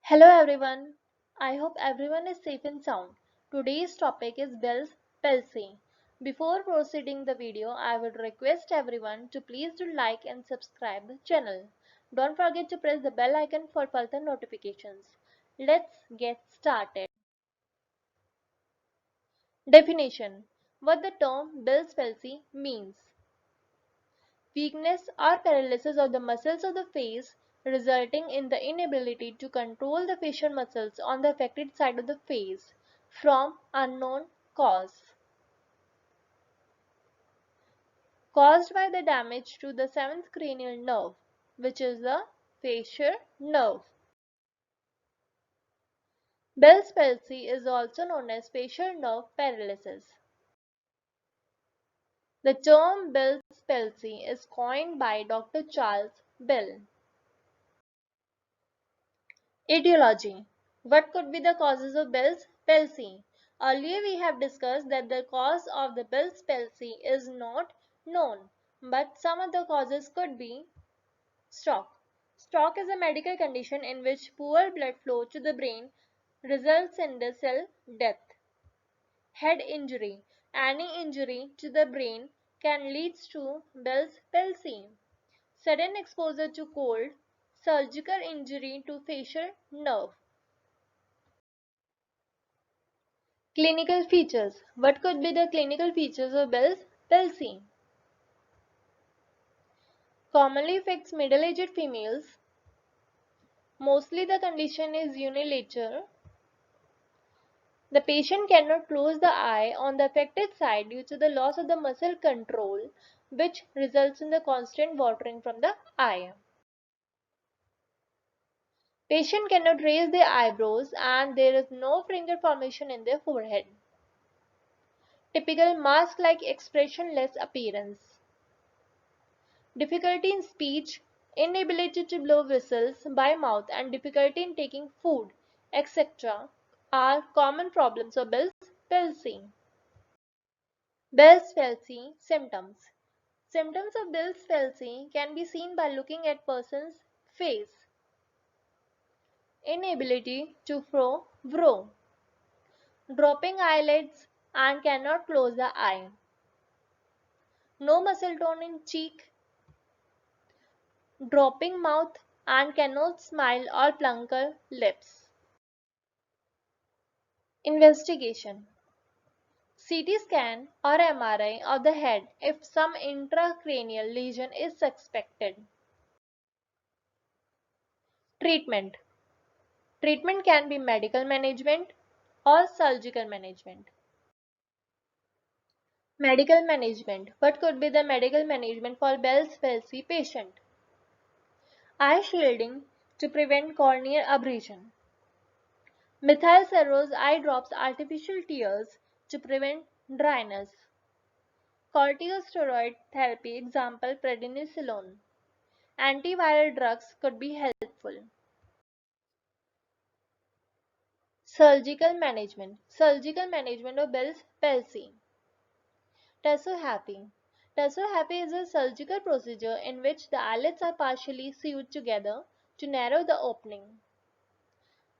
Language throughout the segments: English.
Hello everyone. I hope everyone is safe and sound. Today's topic is Bell's palsy. Before proceeding the video, I would request everyone to please do like and subscribe the channel. Don't forget to press the bell icon for further notifications. Let's get started. Definition: what the term Bell's palsy means. Weakness or paralysis of the muscles of the face resulting in the inability to control the facial muscles on the affected side of the face from unknown cause, caused by the damage to the seventh cranial nerve, which is the facial nerve. Bell's palsy is also known as facial nerve paralysis. The term Bell's palsy is coined by Dr. Charles Bell. Etiology: what could be the causes of Bell's palsy? Earlier we have discussed that the cause of the Bell's palsy is not known, but some of the causes could be stroke. Stroke is a medical condition in which poor blood flow to the brain results in the cell death. Head injury: any injury to the brain can lead to Bell's palsy. Sudden exposure to cold, surgical injury to facial nerve. Clinical features: what could be the clinical features of Bell's palsy? Commonly affects middle-aged females. Mostly the condition is unilateral. The patient cannot close the eye on the affected side due to the loss of the muscle control, which results in the constant watering from the eye. Patient cannot raise their eyebrows and there is no finger formation in their forehead. Typical mask-like expressionless appearance. Difficulty in speech, inability to blow whistles by mouth and difficulty in taking food, etc. are common problems of Bell's palsy. Bell's palsy symptoms. Symptoms of Bell's palsy can be seen by looking at person's face. Inability to vrow, dropping eyelids and cannot close the eye. No muscle tone in cheek, dropping mouth and cannot smile or pucker lips. Investigation: CT scan or MRI of the head if some intracranial lesion is suspected. Treatment: treatment can be medical management or surgical management. Medical management: what could be the medical management for Bell's palsy patient? Eye shielding to prevent corneal abrasion. Methyl cellulose eye drops, artificial tears to prevent dryness. Corticosteroid therapy, example prednisolone. Antiviral drugs could be helpful. Surgical management. Surgical management of Bell's palsy. Tassohappy. Tassohappy is a surgical procedure in which the eyelids are partially sewed together to narrow the opening.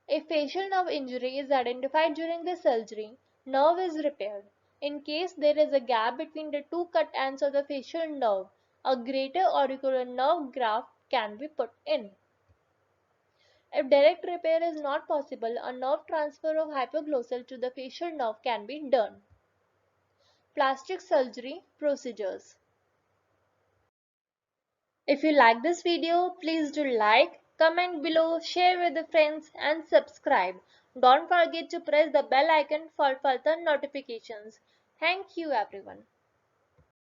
If facial nerve injury is identified during the surgery, nerve is repaired. In case there is a gap between the two cut ends of the facial nerve, a greater auricular nerve graft can be put in. If direct repair is not possible, a nerve transfer of hypoglossal to the facial nerve can be done. Plastic surgery procedures. If you like this video, please do like, comment below, share with the friends and subscribe. Don't forget to press the bell icon for further notifications. Thank you everyone.